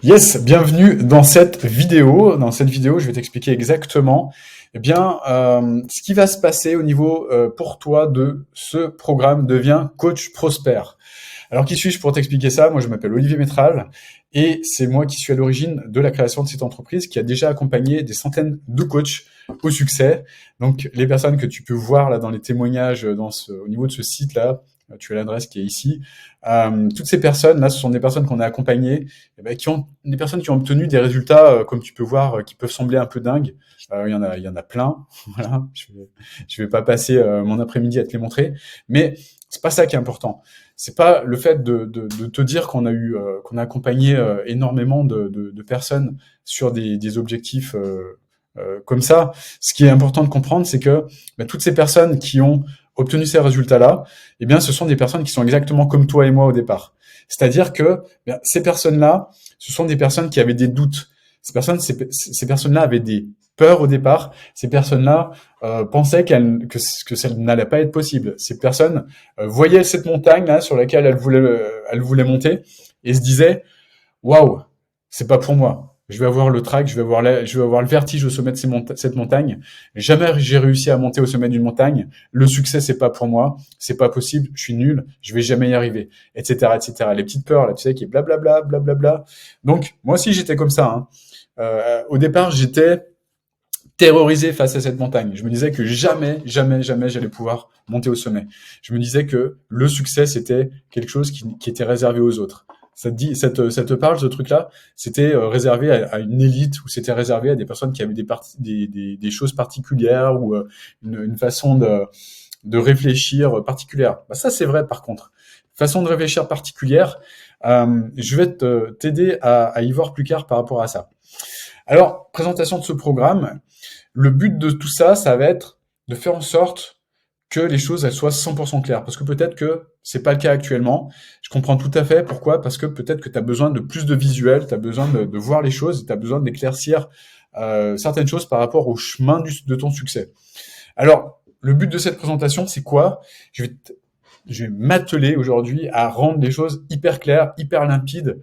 Yes, bienvenue dans cette vidéo. Dans cette vidéo, je vais t'expliquer exactement ce qui va se passer au niveau pour toi de ce programme Devient Coach Prospère. Alors qui suis-je pour t'expliquer ça? Moi, je m'appelle Olivier Métral et c'est moi qui suis à l'origine de la création de cette entreprise qui a déjà accompagné des centaines de coachs au succès. Donc les personnes que tu peux voir là dans les témoignages au niveau de ce site-là, tu as l'adresse qui est ici. Toutes ces personnes-là, ce sont des personnes qu'on a accompagnées, des personnes qui ont obtenu des résultats, comme tu peux voir, qui peuvent sembler un peu dingues. Il y en a plein. Voilà. Je vais pas passer mon après-midi à te les montrer, mais c'est pas ça qui est important. C'est pas le fait de te dire qu'on a accompagné énormément de personnes sur des objectifs comme ça. Ce qui est important de comprendre, c'est que toutes ces personnes qui ont obtenu ces résultats-là, eh bien, ce sont des personnes qui sont exactement comme toi et moi au départ. C'est-à-dire que ces personnes-là, ce sont des personnes qui avaient des doutes. Ces personnes-là avaient des peurs au départ. Ces personnes-là pensaient que ça n'allait pas être possible. Ces personnes voyaient cette montagne là sur laquelle elles voulaient monter et se disaient waouh, c'est pas pour moi. Je vais avoir le trac, je vais avoir le vertige au sommet de cette montagne. Jamais j'ai réussi à monter au sommet d'une montagne. Le succès, c'est pas pour moi. C'est pas possible. Je suis nul. Je vais jamais y arriver, etc., etc. Les petites peurs, là, tu sais, qui est blablabla, blablabla. Donc, moi aussi, j'étais comme ça, hein. Au départ, j'étais terrorisé face à cette montagne. Je me disais que jamais, jamais, jamais j'allais pouvoir monter au sommet. Je me disais que le succès, c'était quelque chose qui était réservé aux autres. Ça te parle, ce truc-là? C'était réservé à une élite, ou c'était réservé à des personnes qui avaient des choses particulières, ou une façon de réfléchir particulière. Ça, c'est vrai, par contre. Façon de réfléchir particulière, je vais t'aider à y voir plus clair par rapport à ça. Alors, présentation de ce programme. Le but de tout ça, ça va être de faire en sorte que les choses elles soient 100% claires. Parce que peut-être que c'est pas le cas actuellement. Je comprends tout à fait. Pourquoi? Parce que peut-être que tu as besoin de plus de visuels, tu as besoin de voir les choses, tu as besoin d'éclaircir certaines choses par rapport au chemin de ton succès. Alors, le but de cette présentation, c'est quoi? Je vais m'atteler aujourd'hui à rendre les choses hyper claires, hyper limpides,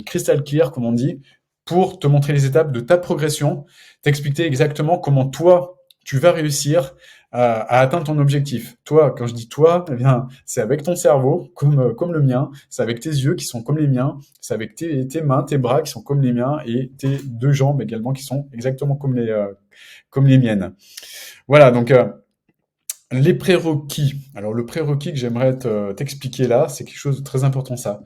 crystal clear, comme on dit, pour te montrer les étapes de ta progression, t'expliquer exactement comment toi, tu vas réussir à atteindre ton objectif. Toi, quand je dis toi, eh bien, c'est avec ton cerveau, comme le mien, c'est avec tes yeux qui sont comme les miens, c'est avec tes mains, tes bras qui sont comme les miens, et tes deux jambes également qui sont exactement comme les miennes. Voilà, donc les prérequis. Alors le prérequis que j'aimerais t'expliquer là, c'est quelque chose de très important ça.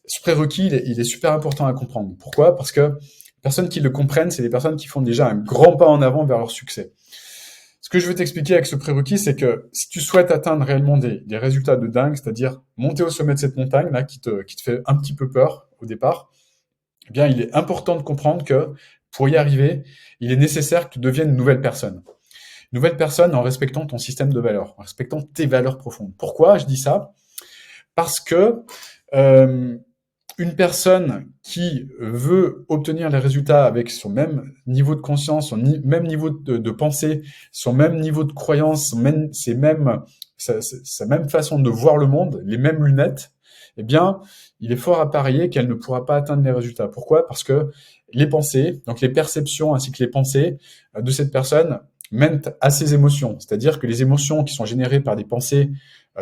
Ce prérequis, il est super important à comprendre. Pourquoi? Parce que les personnes qui le comprennent, c'est des personnes qui font déjà un grand pas en avant vers leur succès. Ce que je veux t'expliquer avec ce prérequis, c'est que si tu souhaites atteindre réellement des résultats de dingue, c'est-à-dire monter au sommet de cette montagne là qui te fait un petit peu peur au départ, eh bien il est important de comprendre que pour y arriver, il est nécessaire que tu deviennes une nouvelle personne. Une nouvelle personne en respectant ton système de valeurs, en respectant tes valeurs profondes. Pourquoi je dis ça? Parce que euh, une personne qui veut obtenir les résultats avec son même niveau de conscience, même niveau de pensée, son même niveau de croyance, sa même façon de voir le monde, les mêmes lunettes, eh bien, il est fort à parier qu'elle ne pourra pas atteindre les résultats. Pourquoi? Parce que les pensées, donc les perceptions ainsi que les pensées de cette personne mènent à ses émotions. C'est-à-dire que les émotions qui sont générées par des pensées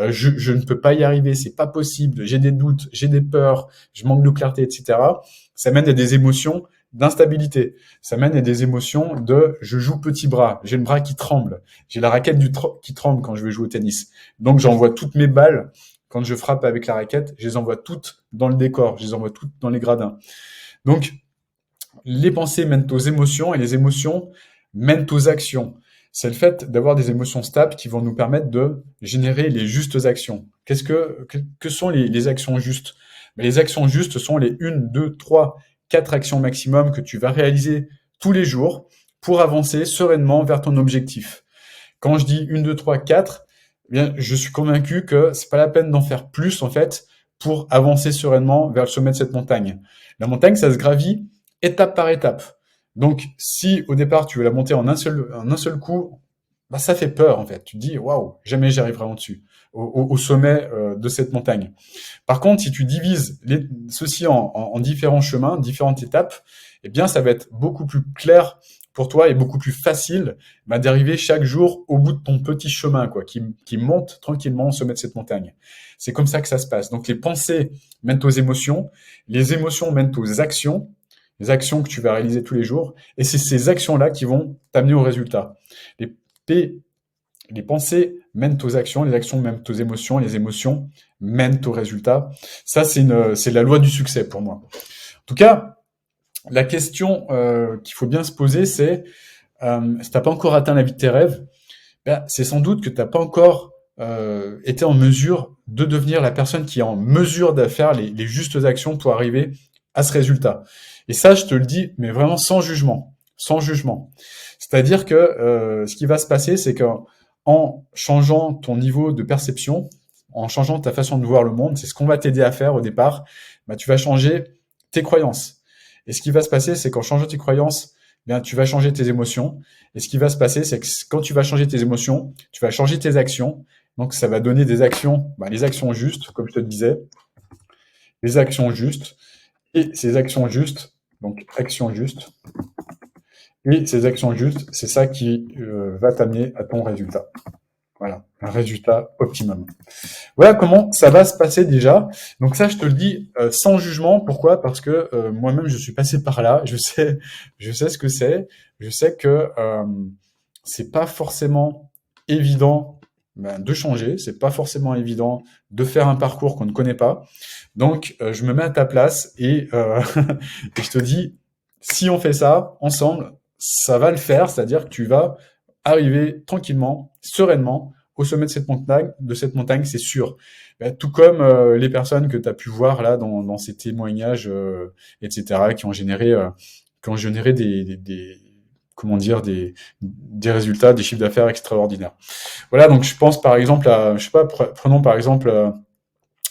je ne peux pas y arriver, c'est pas possible, j'ai des doutes, j'ai des peurs, je manque de clarté, etc. Ça mène à des émotions d'instabilité. Ça mène à des émotions de je joue petit bras, j'ai le bras qui tremble, j'ai la raquette qui tremble quand je vais jouer au tennis. Donc j'envoie toutes mes balles quand je frappe avec la raquette, je les envoie toutes dans le décor, je les envoie toutes dans les gradins. Donc les pensées mènent aux émotions et les émotions mènent aux actions. C'est le fait d'avoir des émotions stables qui vont nous permettre de générer les justes actions. Que sont les actions justes? Les actions justes sont les 1, 2, 3, 4 actions maximum que tu vas réaliser tous les jours pour avancer sereinement vers ton objectif. Quand je dis 1, 2, 3, 4, eh bien, je suis convaincu que c'est pas la peine d'en faire plus, en fait, pour avancer sereinement vers le sommet de cette montagne. La montagne, ça se gravit étape par étape. Donc, si au départ tu veux la monter en un seul coup, bah, ça fait peur en fait. Tu te dis, waouh, jamais j'y arriverai en dessus, au sommet de cette montagne. Par contre, si tu divises ceci en différents chemins, différentes étapes, eh bien, ça va être beaucoup plus clair pour toi et beaucoup plus facile bah, d'arriver chaque jour au bout de ton petit chemin, quoi, qui monte tranquillement au sommet de cette montagne. C'est comme ça que ça se passe. Donc, les pensées mènent aux émotions, les émotions mènent aux actions, les actions que tu vas réaliser tous les jours, et c'est ces actions-là qui vont t'amener au résultat. Les, P- les pensées mènent aux actions, les actions mènent aux émotions, les émotions mènent aux résultats. Ça, c'est la loi du succès pour moi. En tout cas, la question qu'il faut bien se poser, c'est si t'as pas encore atteint la vie de tes rêves, ben, c'est sans doute que t'as pas encore été en mesure de devenir la personne qui est en mesure de faire les justes actions pour arriver à ce résultat. Et ça, je te le dis, mais vraiment sans jugement, sans jugement. C'est-à-dire que ce qui va se passer, c'est qu'en changeant ton niveau de perception, en changeant ta façon de voir le monde, c'est ce qu'on va t'aider à faire au départ, bah, tu vas changer tes croyances. Et ce qui va se passer, c'est qu'en changeant tes croyances, bien, tu vas changer tes émotions. Et ce qui va se passer, c'est que quand tu vas changer tes émotions, tu vas changer tes actions. Donc, ça va donner des actions, bah, les actions justes, comme je te disais, les actions justes. Et ces actions justes, donc actions justes, et ces actions justes, c'est ça qui va t'amener à ton résultat. Voilà, un résultat optimum. Voilà comment ça va se passer déjà. Donc ça, je te le dis sans jugement. Pourquoi? Parce que moi-même, je suis passé par là. Je sais ce que c'est. Je sais que c'est pas forcément évident ben, de changer. C'est pas forcément évident de faire un parcours qu'on ne connaît pas. Donc, je me mets à ta place et, et je te dis, si on fait ça ensemble, ça va le faire. C'est-à-dire que tu vas arriver tranquillement, sereinement au sommet de cette montagne, c'est sûr. Ben, tout comme les personnes que tu as pu voir là dans ces témoignages, etc., qui ont généré comment dire, des résultats, des chiffres d'affaires extraordinaires. Voilà, donc je pense par exemple à, je sais pas, prenons par exemple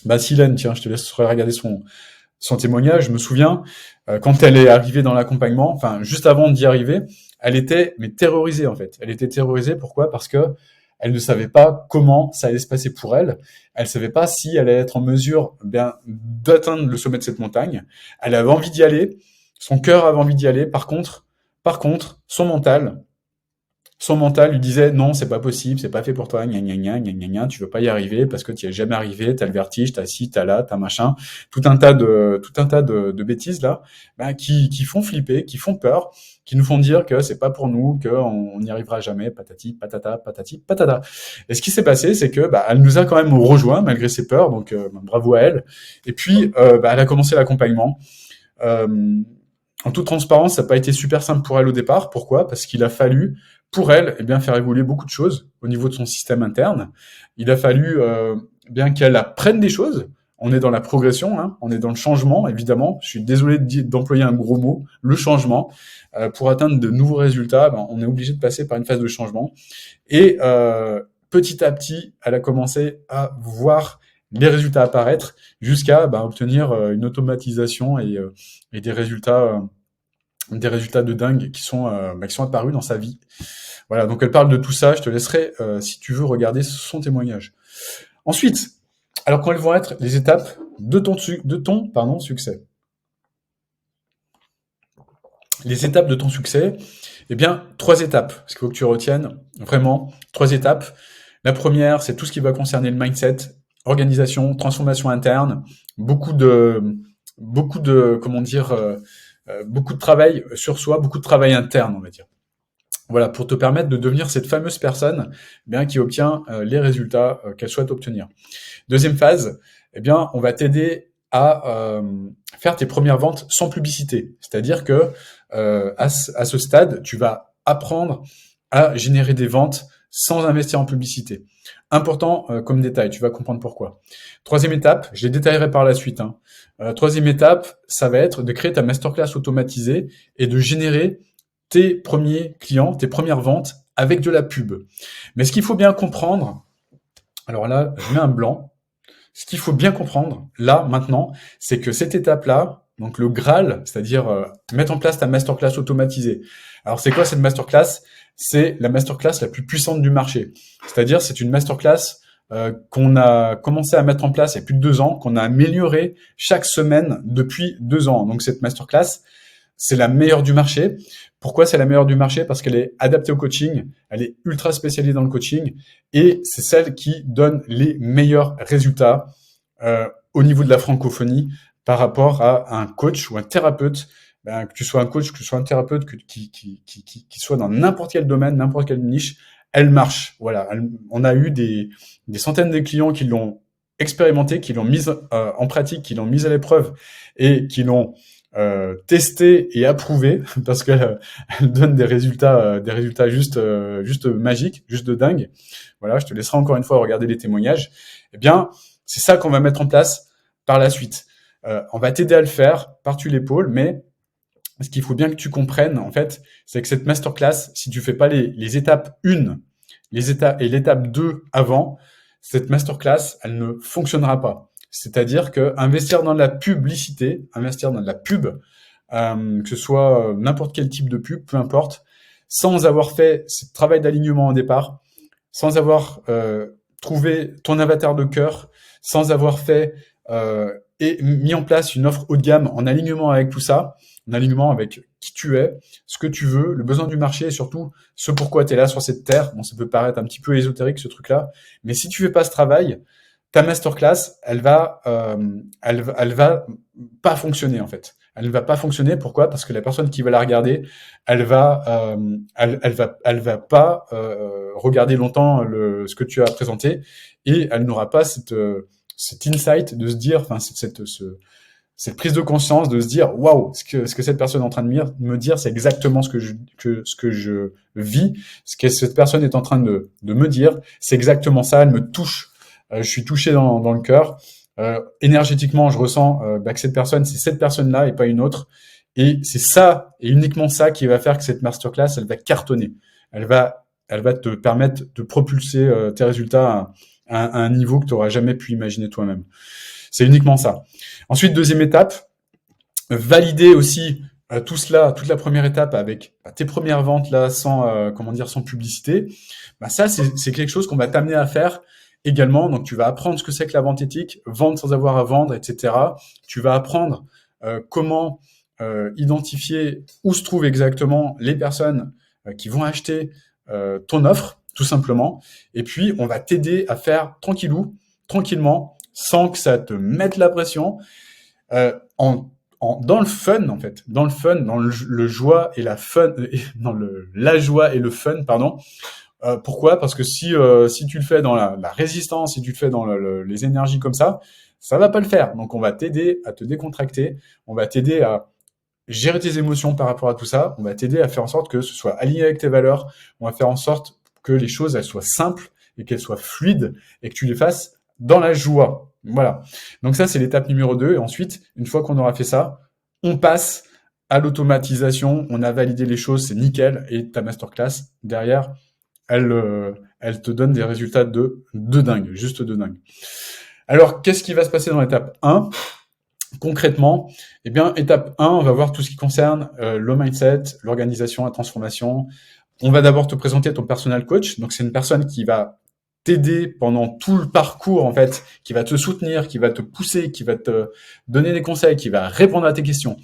bah, Silène, tiens, je te laisserai regarder son témoignage. Je me souviens, quand elle est arrivée dans l'accompagnement, enfin, juste avant d'y arriver, elle était, mais terrorisée, en fait. Elle était terrorisée, pourquoi? Parce que elle ne savait pas comment ça allait se passer pour elle. Elle savait pas si elle allait être en mesure, bien, d'atteindre le sommet de cette montagne. Elle avait envie d'y aller. Son cœur avait envie d'y aller. Par contre, son mental lui disait non, c'est pas possible, c'est pas fait pour toi, gna gna gna gna gna gna, tu veux pas y arriver parce que tu y es jamais arrivé, t'as le vertige, t'as ci, t'as là, t'as machin, tout un tas de bêtises là, ben, qui font flipper, qui font peur, qui nous font dire que c'est pas pour nous, qu'on n'y arrivera jamais, patati patata, patati patata. Et ce qui s'est passé, c'est que bah, elle nous a quand même rejoint malgré ses peurs, donc bravo à elle. Et puis bah, elle a commencé l'accompagnement. Euh, En toute transparence, ça n'a pas été super simple pour elle au départ. Pourquoi? Parce qu'il a fallu, pour elle, eh bien, faire évoluer beaucoup de choses au niveau de son système interne. Il a fallu bien qu'elle apprenne des choses. On est dans la progression, hein, on est dans le changement, évidemment. Je suis désolé d'employer un gros mot, le changement. Pour atteindre de nouveaux résultats, ben, on est obligé de passer par une phase de changement. Et petit à petit, elle a commencé à voir les résultats apparaître jusqu'à ben, obtenir une automatisation et des résultats de dingue bah, qui sont apparus dans sa vie. Voilà, donc elle parle de tout ça. Je te laisserai, si tu veux, regarder son témoignage. Ensuite, alors quelles vont être les étapes de ton pardon, succès? Les étapes de ton succès, eh bien, 3 étapes. Parce qu'il faut que tu retiennes vraiment 3 étapes. La première, c'est tout ce qui va concerner le mindset, organisation, transformation interne, beaucoup de, comment dire, beaucoup de travail sur soi, beaucoup de travail interne, on va dire. Voilà, pour te permettre de devenir cette fameuse personne eh bien, qui obtient les résultats qu'elle souhaite obtenir. Deuxième phase, eh bien, on va t'aider à faire tes premières ventes sans publicité. C'est-à-dire que à ce stade, tu vas apprendre à générer des ventes sans investir en publicité. Important comme détail, tu vas comprendre pourquoi. Troisième étape, je les détaillerai par la suite. Hein. Troisième étape, ça va être de créer ta masterclass automatisée et de générer tes premiers clients, tes premières ventes avec de la pub. Mais ce qu'il faut bien comprendre, alors là, je mets un blanc. Ce qu'il faut bien comprendre, là, maintenant, c'est que cette étape-là, Donc le Graal, c'est-à-dire mettre en place ta masterclass automatisée. Alors c'est quoi cette masterclass? C'est la masterclass la plus puissante du marché. C'est-à-dire c'est une masterclass qu'on a commencé à mettre en place il y a plus de 2 ans, qu'on a améliorée chaque semaine depuis 2 ans. Donc cette masterclass, c'est la meilleure du marché. Pourquoi c'est la meilleure du marché? Parce qu'elle est adaptée au coaching, elle est ultra spécialisée dans le coaching et c'est celle qui donne les meilleurs résultats au niveau de la francophonie par rapport à un coach ou un thérapeute. Que tu sois un coach, que tu sois un thérapeute, qui soit dans n'importe quel domaine, n'importe quelle niche, elle marche. Voilà, on a eu des centaines de clients qui l'ont expérimenté, qui l'ont mise en pratique, qui l'ont mise à l'épreuve et qui l'ont testé et approuvé parce qu'elle elle donne des résultats juste magiques, juste de dingue. Voilà, je te laisserai encore une fois regarder les témoignages. Eh bien, c'est ça qu'on va mettre en place par la suite. On va t'aider à le faire par-dessus l'épaule, mais ce qu'il faut bien que tu comprennes, en fait, c'est que cette masterclass, si tu fais pas les étapes 1, les étapes et l'étape 2 avant, cette masterclass, elle ne fonctionnera pas. C'est-à-dire que investir dans la publicité, investir dans de la pub, que ce soit n'importe quel type de pub, peu importe, sans avoir fait ce travail d'alignement au départ, sans avoir trouvé ton avatar de cœur, sans avoir fait et mis en place une offre haut de gamme en alignement avec tout ça, en alignement avec qui tu es, ce que tu veux, le besoin du marché et surtout ce pourquoi tu es là sur cette terre. Bon, ça peut paraître un petit peu ésotérique ce truc-là, mais si tu fais pas ce travail, ta masterclass, elle va pas fonctionner en fait. Elle ne va pas fonctionner. Pourquoi? Parce que la personne qui va la regarder, elle va pas regarder longtemps ce que tu as présenté et elle n'aura pas cet insight de se dire, enfin cette prise de conscience de se dire waouh, ce que cette personne est en train de me dire, c'est exactement ce que je vis, ce que cette personne est en train de me dire, c'est exactement ça, elle me touche. Je suis touché dans le cœur. Énergétiquement, je ressens que cette personne, c'est cette personne-là et pas une autre. Et c'est ça, et uniquement ça, qui va faire que cette masterclass, elle va cartonner. Elle va te permettre de propulser tes résultats à un niveau que tu n'auras jamais pu imaginer toi-même. C'est uniquement ça. Ensuite, deuxième étape, valider aussi tout cela, toute la première étape avec tes premières ventes là, sans publicité. Ça, c'est quelque chose qu'on va t'amener à faire également. Donc, tu vas apprendre ce que c'est que la vente éthique, vendre sans avoir à vendre, etc. Tu vas apprendre comment identifier où se trouvent exactement les personnes qui vont acheter ton offre, tout simplement. Et puis, on va t'aider à faire tranquillement, sans que ça te mette la pression, dans le fun en fait, dans le joie et la fun, la joie et le fun, pardon. Pourquoi? Parce que si tu le fais dans la résistance, si tu le fais dans les énergies comme ça va pas le faire. Donc on va t'aider à te décontracter, on va t'aider à gérer tes émotions par rapport à tout ça, on va t'aider à faire en sorte que ce soit aligné avec tes valeurs, on va faire en sorte que les choses elles soient simples et qu'elles soient fluides et que tu les fasses dans la joie. Voilà. Donc ça, c'est l'étape numéro 2. Et ensuite, une fois qu'on aura fait ça, on passe à l'automatisation. On a validé les choses, c'est nickel. Et ta masterclass, derrière, elle te donne des résultats de dingue, juste de dingue. Alors, qu'est-ce qui va se passer dans l'étape 1 ? Concrètement, eh bien, étape 1, on va voir tout ce qui concerne le mindset, l'organisation, la transformation. On va d'abord te présenter ton personal coach. Donc, c'est une personne qui va t'aider pendant tout le parcours, en fait, qui va te soutenir, qui va te pousser, qui va te donner des conseils, qui va répondre à tes questions,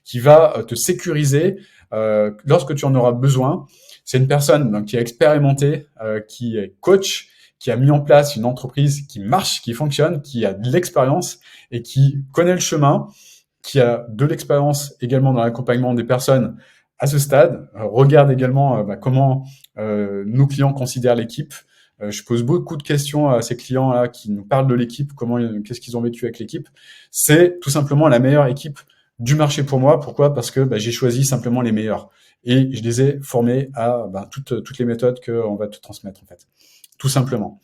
qui va te sécuriser lorsque tu en auras besoin. C'est une personne donc, qui a expérimenté, qui est coach, qui a mis en place une entreprise qui marche, qui fonctionne, qui a de l'expérience et qui connaît le chemin, qui a de l'expérience également dans l'accompagnement des personnes à ce stade. Regarde également comment nos clients considèrent l'équipe. Je pose beaucoup de questions à ces clients-là qui nous parlent de l'équipe, qu'est-ce qu'ils ont vécu avec l'équipe. C'est tout simplement la meilleure équipe du marché pour moi. Pourquoi ? Parce que j'ai choisi simplement les meilleurs. Et je les ai formés à toutes les méthodes qu'on va te transmettre, en fait. Tout simplement.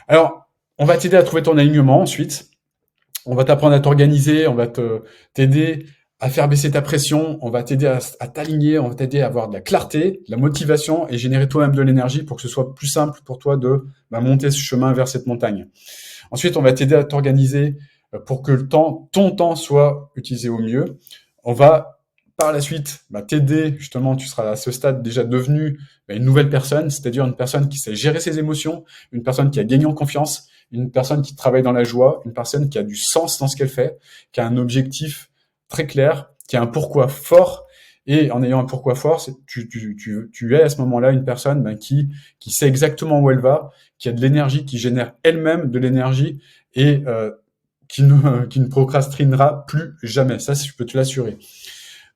Alors, on va t'aider à trouver ton alignement ensuite. On va t'apprendre à t'organiser, on va t'aider à faire baisser ta pression, on va t'aider à t'aligner, on va t'aider à avoir de la clarté, de la motivation et générer toi-même de l'énergie pour que ce soit plus simple pour toi de monter ce chemin vers cette montagne. Ensuite, on va t'aider à t'organiser pour que ton temps soit utilisé au mieux. On va par la suite t'aider, justement, tu seras à ce stade déjà devenu une nouvelle personne, c'est-à-dire une personne qui sait gérer ses émotions, une personne qui a gagné en confiance, une personne qui travaille dans la joie, une personne qui a du sens dans ce qu'elle fait, qui a un objectif très clair, qui a un pourquoi fort. Et en ayant un pourquoi fort, tu es à ce moment-là une personne qui sait exactement où elle va, qui a de l'énergie, qui génère elle-même de l'énergie et qui ne procrastinera plus jamais. Ça, je peux te l'assurer.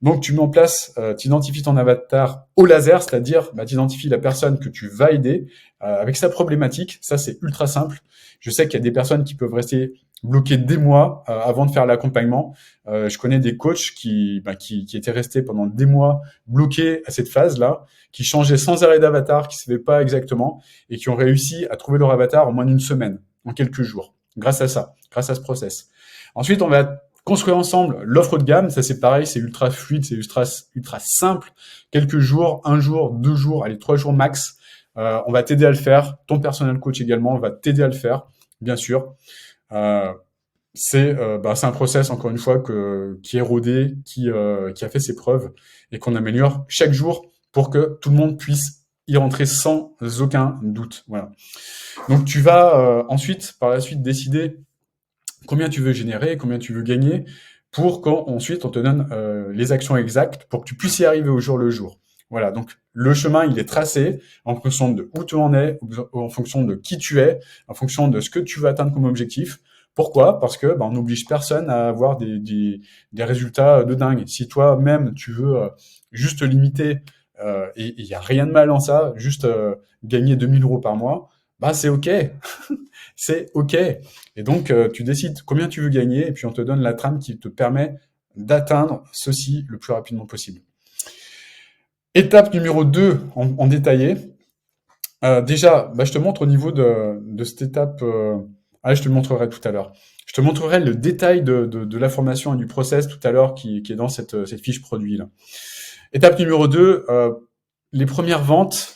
Donc, tu mets en place, tu identifies ton avatar au laser, c'est-à-dire tu identifies la personne que tu vas aider avec sa problématique. Ça, c'est ultra simple. Je sais qu'il y a des personnes qui peuvent rester bloquées des mois avant de faire l'accompagnement. Je connais des coachs qui étaient restés pendant des mois bloqués à cette phase-là, qui changeaient sans arrêt d'avatar, qui ne savaient pas exactement, et qui ont réussi à trouver leur avatar en moins d'une semaine, en quelques jours, grâce à ça, grâce à ce process. Ensuite, on va construire ensemble l'offre de gamme. Ça, c'est pareil, c'est ultra fluide, c'est ultra simple. Quelques jours, 1 jour, 2 jours, allez, 3 jours max. On va t'aider à le faire. Ton personnel coach également va t'aider à le faire, bien sûr. C'est un process, encore une fois, qui est rodé, qui a fait ses preuves et qu'on améliore chaque jour pour que tout le monde puisse y rentrer sans aucun doute. Voilà. Donc, tu vas ensuite, par la suite, décider combien tu veux générer, combien tu veux gagner, pour qu'ensuite on te donne les actions exactes pour que tu puisses y arriver au jour le jour. Voilà, donc le chemin, il est tracé en fonction de où tu en es, en fonction de qui tu es, en fonction de ce que tu veux atteindre comme objectif. Pourquoi ? Parce que on n'oblige personne à avoir des résultats de dingue. Si toi-même, tu veux juste limiter, et il n'y a rien de mal en ça, juste gagner 2 000 € par mois, c'est OK. C'est OK. Et donc, tu décides combien tu veux gagner et puis on te donne la trame qui te permet d'atteindre ceci le plus rapidement possible. Étape numéro 2 en détaillé. Déjà, je te montre au niveau de cette étape. Je te le montrerai tout à l'heure. Je te montrerai le détail de la formation et du process tout à l'heure qui est dans cette fiche produit là. Étape numéro 2, les premières ventes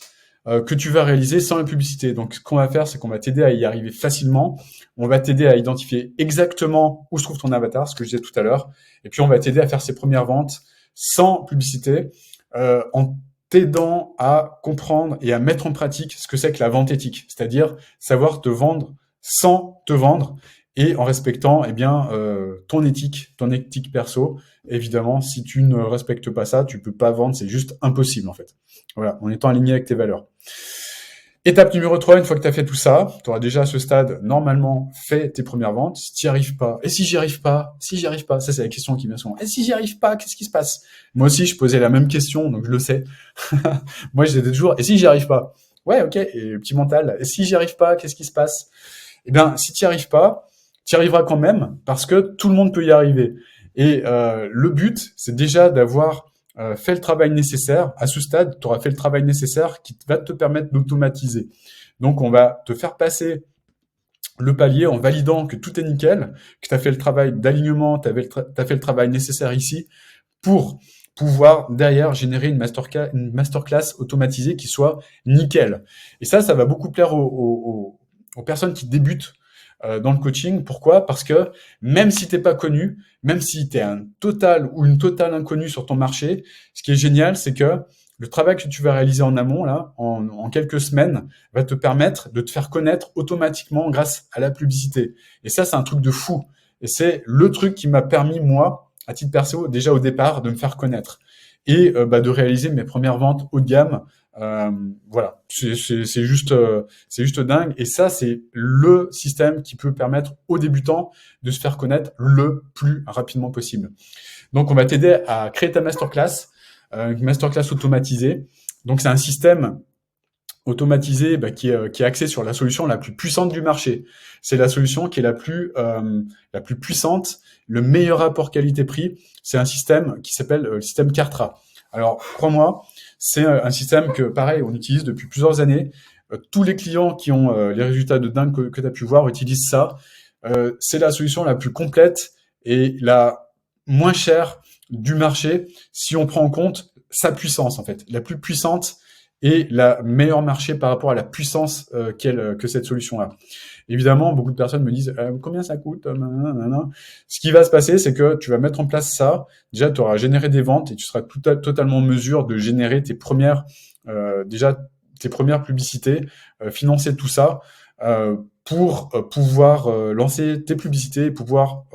que tu vas réaliser sans la publicité. Donc, ce qu'on va faire, c'est qu'on va t'aider à y arriver facilement. On va t'aider à identifier exactement où se trouve ton avatar, ce que je disais tout à l'heure. Et puis, on va t'aider à faire ces premières ventes sans publicité, en t'aidant à comprendre et à mettre en pratique ce que c'est que la vente éthique. C'est-à-dire savoir te vendre sans te vendre et en respectant ton éthique perso. Évidemment, si tu ne respectes pas ça, tu peux pas vendre, c'est juste impossible en fait. Voilà, en étant aligné avec tes valeurs. Étape numéro 3, une fois que tu as fait tout ça, tu auras déjà à ce stade normalement fait tes premières ventes. Si tu n'y arrives pas, et si j'y arrive pas, ça c'est la question qui vient souvent. Et si j'y arrive pas, qu'est-ce qui se passe? Moi aussi, je posais la même question, donc je le sais. Moi, je disais toujours, et si j'y arrive pas? Ouais, ok, et petit mental, et si j'y arrive pas, qu'est-ce qui se passe? Eh bien, si tu n'y arrives pas, tu y arriveras quand même, parce que tout le monde peut y arriver. Et le but, c'est déjà d'avoir fait le travail nécessaire. À ce stade, tu auras fait le travail nécessaire qui va te permettre d'automatiser. Donc, on va te faire passer le palier en validant que tout est nickel, que tu as fait le travail d'alignement, tu as fait le travail nécessaire ici pour pouvoir derrière générer une masterclass automatisée qui soit nickel. Et ça va beaucoup plaire aux personnes qui débutent dans le coaching. Pourquoi ? Parce que même si t'es pas connu, même si t'es un total ou une totale inconnue sur ton marché, ce qui est génial, c'est que le travail que tu vas réaliser en amont, là, en quelques semaines, va te permettre de te faire connaître automatiquement grâce à la publicité. Et ça, c'est un truc de fou. Et c'est le truc qui m'a permis, moi, à titre perso, déjà au départ, de me faire connaître et de réaliser mes premières ventes haut de gamme. Voilà, c'est juste dingue. Et ça, c'est le système qui peut permettre aux débutants de se faire connaître le plus rapidement possible. Donc, on va t'aider à créer ta masterclass, une masterclass automatisée. Donc, c'est un système automatisé qui est axé sur la solution la plus puissante du marché. C'est la solution qui est la plus puissante, le meilleur rapport qualité-prix. C'est un système qui s'appelle le système Kartra. Alors, crois-moi, c'est un système que, pareil, on utilise depuis plusieurs années. Tous les clients qui ont les résultats de dingue que tu as pu voir utilisent ça. C'est la solution la plus complète et la moins chère du marché si on prend en compte sa puissance, en fait. La plus puissante et la meilleure marché par rapport à la puissance que cette solution a. Évidemment, beaucoup de personnes me disent combien ça coûte. Nanana. Ce qui va se passer, c'est que tu vas mettre en place ça. Déjà, tu auras généré des ventes et tu seras totalement en mesure de générer tes premières publicités, financer tout ça pour pouvoir lancer tes publicités et pouvoir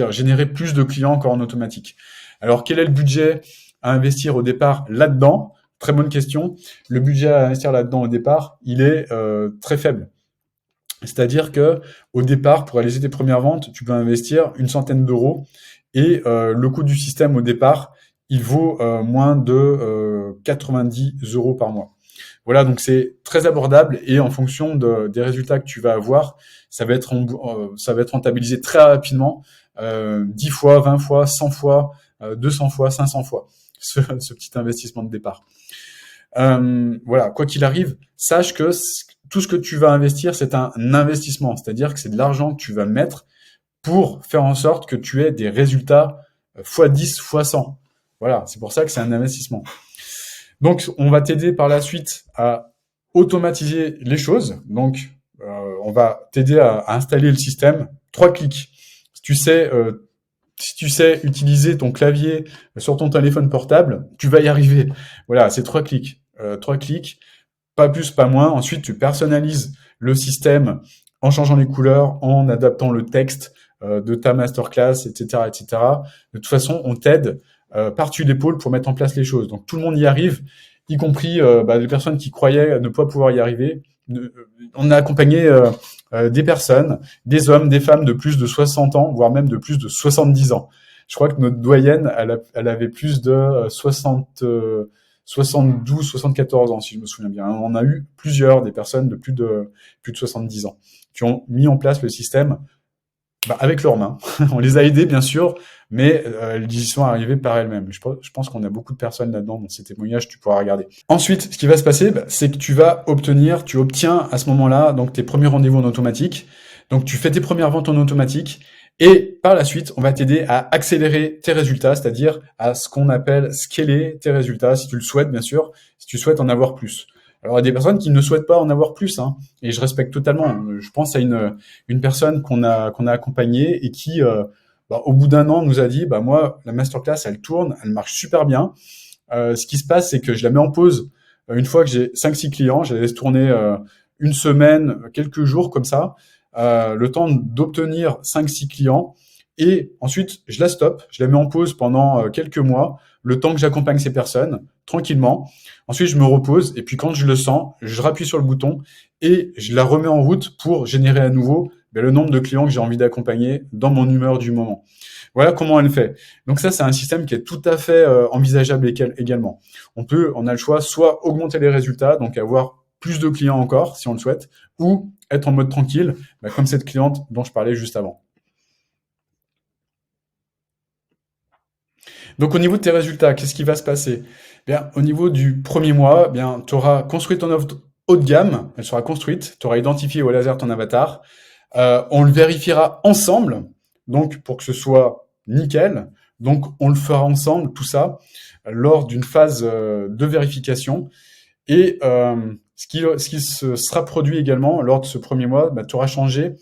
générer plus de clients encore en automatique. Alors, quel est le budget à investir au départ là-dedans? Très bonne question. Le budget à investir là-dedans au départ, il est très faible. C'est-à-dire que au départ, pour réaliser tes premières ventes, tu peux investir une centaine d'euros et le coût du système au départ, il vaut moins de 90 euros par mois. Voilà, donc c'est très abordable et en fonction des résultats que tu vas avoir, ça va être rentabilisé très rapidement, 10 fois, 20 fois, 100 fois, 200 fois, 500 fois, ce petit investissement de départ. Voilà, quoi qu'il arrive, sache que tout ce que tu vas investir, c'est un investissement, c'est-à-dire que c'est de l'argent que tu vas mettre pour faire en sorte que tu aies des résultats x10, x100. Voilà, c'est pour ça que c'est un investissement. Donc, on va t'aider par la suite à automatiser les choses. Donc, on va t'aider à installer le système. 3 clics. Si tu sais utiliser ton clavier sur ton téléphone portable, tu vas y arriver. Voilà, c'est 3 clics. 3 clics, pas plus, pas moins. Ensuite, tu personnalises le système en changeant les couleurs, en adaptant le texte de ta masterclass, etc., etc. De toute façon, on t'aide par-dessus l'épaule pour mettre en place les choses. Donc tout le monde y arrive, y compris les personnes qui croyaient ne pas pouvoir y arriver. On a accompagné des personnes, des hommes, des femmes de plus de 60 ans, voire même de plus de 70 ans. Je crois que notre doyenne, elle avait plus de 72, 74 ans, si je me souviens bien. On a eu plusieurs des personnes de plus de 70 ans qui ont mis en place le système avec leurs mains. On les a aidés, bien sûr, mais elles y sont arrivées par elles-mêmes. Je pense qu'on a beaucoup de personnes là-dedans dans ces témoignages, tu pourras regarder. Ensuite, ce qui va se passer, c'est que tu obtiens à ce moment-là donc tes premiers rendez-vous en automatique. Donc tu fais tes premières ventes en automatique et par la suite, on va t'aider à accélérer tes résultats, c'est-à-dire à ce qu'on appelle scaler tes résultats, si tu le souhaites, bien sûr, si tu souhaites en avoir plus. Alors, il y a des personnes qui ne souhaitent pas en avoir plus, hein, et je respecte totalement. Je pense à une personne qu'on a accompagnée et qui, au bout d'un an, nous a dit, moi, la masterclass, elle tourne, elle marche super bien. Ce qui se passe, c'est que je la mets en pause une fois que j'ai 5-6 clients. Je la laisse tourner une semaine, quelques jours comme ça, le temps d'obtenir 5-6 clients. Et ensuite, je la stoppe, je la mets en pause pendant quelques mois, le temps que j'accompagne ces personnes, tranquillement. Ensuite, je me repose, et puis quand je le sens, je rappuie sur le bouton et je la remets en route pour générer à nouveau le nombre de clients que j'ai envie d'accompagner dans mon humeur du moment. Voilà comment elle fait. Donc ça, c'est un système qui est tout à fait envisageable également. On a le choix, soit augmenter les résultats, donc avoir plus de clients encore, si on le souhaite, ou être en mode tranquille, comme cette cliente dont je parlais juste avant. Donc au niveau de tes résultats, qu'est-ce qui va se passer? Bien, au niveau du premier mois, bien, tu auras construit ton offre haut de gamme, elle sera construite, tu auras identifié au laser ton avatar, on le vérifiera ensemble, donc pour que ce soit nickel. Donc on le fera ensemble, tout ça, lors d'une phase de vérification. Et ce qui se sera produit également lors de ce premier mois, tu auras changé,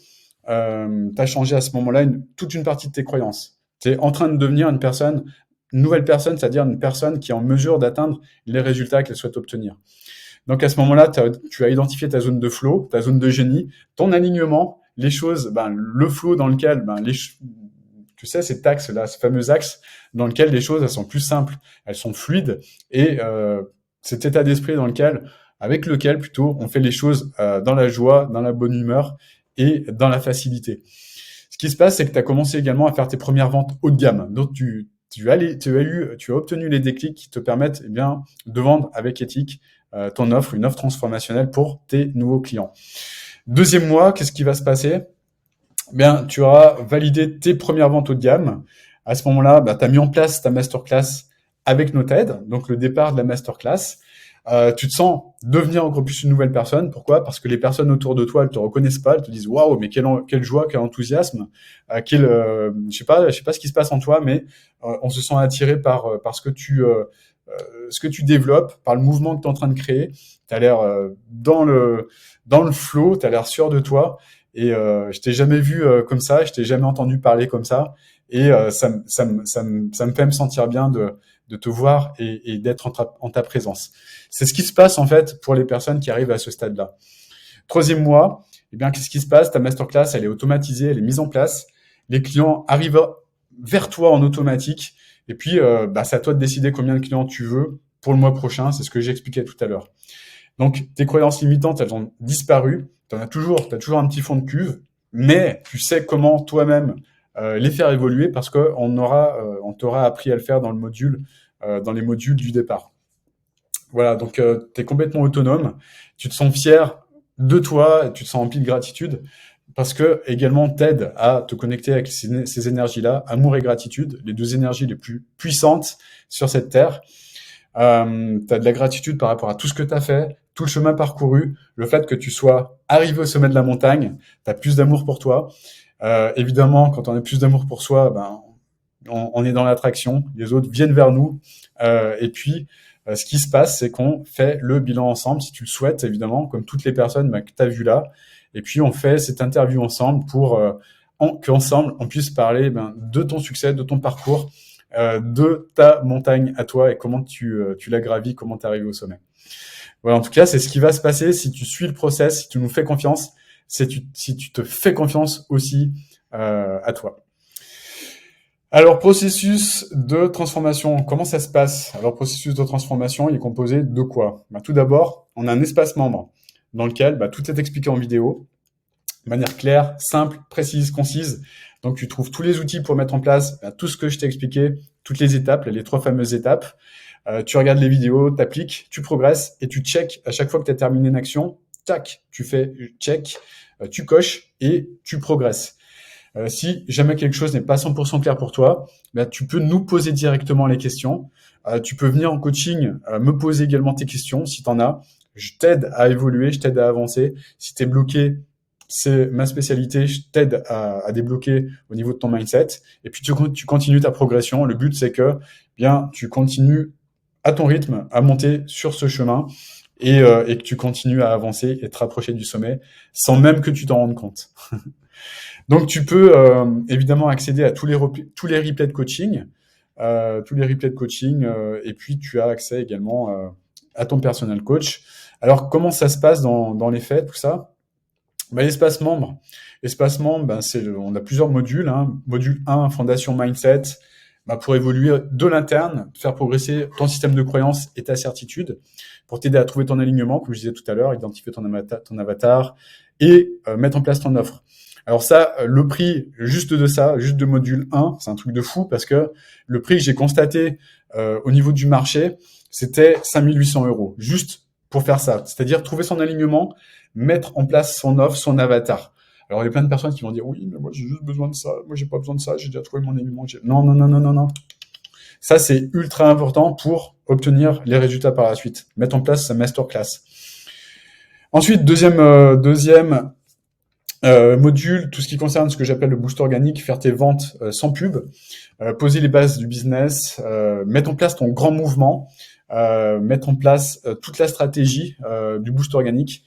t'as changé à ce moment-là toute une partie de tes croyances. Tu es en train de devenir une nouvelle personne, c'est-à-dire une personne qui est en mesure d'atteindre les résultats qu'elle souhaite obtenir. Donc à ce moment-là, tu as identifié ta zone de flow, ta zone de génie, ton alignement, les choses, le flow dans lequel, tu sais, cet axe-là, ce fameux axe dans lequel les choses, elles sont plus simples, elles sont fluides, et cet état d'esprit avec lequel plutôt on fait les choses dans la joie, dans la bonne humeur et dans la facilité. Ce qui se passe, c'est que tu as commencé également à faire tes premières ventes haut de gamme. Donc tu as obtenu les déclics qui te permettent de vendre avec éthique ton offre, une offre transformationnelle pour tes nouveaux clients. Deuxième mois, qu'est-ce qui va se passer? Tu auras validé tes premières ventes haut de gamme. À ce moment-là, tu as mis en place ta masterclass avec notre aide, donc le départ de la masterclass. Tu te sens devenir encore plus une nouvelle personne. Pourquoi? Parce que les personnes autour de toi, elles te reconnaissent pas, elles te disent waouh, mais quelle joie, quel enthousiasme, je sais pas ce qui se passe en toi, mais on se sent attiré par ce que ce que tu développes, par le mouvement que tu es en train de créer. Tu as l'air dans le flow, tu as l'air sûr de toi. Et je t'ai jamais vu comme ça, je t'ai jamais entendu parler comme ça. Et ça me fait me sentir bien de te voir et d'être en ta présence. C'est ce qui se passe en fait pour les personnes qui arrivent à ce stade-là. Troisième mois, eh bien, qu'est-ce qui se passe? Ta masterclass, elle est automatisée, elle est mise en place. Les clients arrivent vers toi en automatique. Et puis, c'est à toi de décider combien de clients tu veux pour le mois prochain. C'est ce que j'expliquais tout à l'heure. Donc, tes croyances limitantes, elles ont disparu. T'as toujours un petit fond de cuve, mais tu sais comment toi-même les faire évoluer parce on t'aura appris à le faire dans les modules du départ. Voilà, donc tu es complètement autonome, tu te sens fier de toi, et tu te sens rempli de gratitude parce que également t'aide à te connecter avec ces énergies-là, amour et gratitude, les deux énergies les plus puissantes sur cette terre. Tu as de la gratitude par rapport à tout ce que tu as fait, tout le chemin parcouru, le fait que tu sois arrivé au sommet de la montagne, tu as plus d'amour pour toi. Évidemment, quand on a plus d'amour pour soi, on est dans l'attraction, les autres viennent vers nous. Et puis, ce qui se passe, c'est qu'on fait le bilan ensemble, si tu le souhaites, évidemment, comme toutes les personnes que tu as vues là. Et puis, on fait cette interview ensemble pour qu'ensemble, on puisse parler de ton succès, de ton parcours, de ta montagne à toi et comment tu l'as gravi, comment tu es arrivé au sommet. Voilà, en tout cas, c'est ce qui va se passer si tu suis le process, si tu nous fais confiance, si tu te fais confiance aussi à toi. Alors, processus de transformation, comment ça se passe? Alors, processus de transformation, il est composé de quoi? Tout d'abord, on a un espace membre dans lequel tout est expliqué en vidéo, de manière claire, simple, précise, concise. Donc, tu trouves tous les outils pour mettre en place tout ce que je t'ai expliqué, toutes les étapes, les 3 fameuses étapes. Tu regardes les vidéos, t'appliques, tu progresses et tu check à chaque fois que tu as terminé une action, tac, tu fais check, tu coches et tu progresses. Si jamais quelque chose n'est pas 100% clair pour toi, tu peux nous poser directement les questions. Tu peux venir en coaching, me poser également tes questions si tu en as. Je t'aide à évoluer, je t'aide à avancer. Si tu es bloqué, c'est ma spécialité, je t'aide à débloquer au niveau de ton mindset. Et puis tu continues ta progression. Le but, c'est que tu continues à ton rythme à monter sur ce chemin et que tu continues à avancer et te rapprocher du sommet sans même que tu t'en rendes compte. Donc, tu peux évidemment accéder à tous les replays de coaching, et puis tu as accès également à ton personal coach. Alors, comment ça se passe dans les faits, tout ça? L'espace membre, on a plusieurs modules. Module 1, fondation mindset, pour évoluer de l'interne, faire progresser ton système de croyances et ta certitude, pour t'aider à trouver ton alignement, comme je disais tout à l'heure, identifier ton avatar et mettre en place ton offre. Alors ça, le prix juste de module 1, c'est un truc de fou parce que le prix que j'ai constaté au niveau du marché, c'était 5800 €, juste pour faire ça. C'est-à-dire trouver son alignement, mettre en place son offre, son avatar. Alors il y a plein de personnes qui vont dire oui, mais moi j'ai juste besoin de ça, moi j'ai pas besoin de ça, j'ai déjà trouvé mon alignement. Non. Ça c'est ultra important pour obtenir les résultats par la suite. Mettre en place sa masterclass. Ensuite, deuxième module, tout ce qui concerne ce que j'appelle le boost organique, faire tes ventes sans pub, poser les bases du business, mettre en place ton grand mouvement, mettre en place toute la stratégie du boost organique.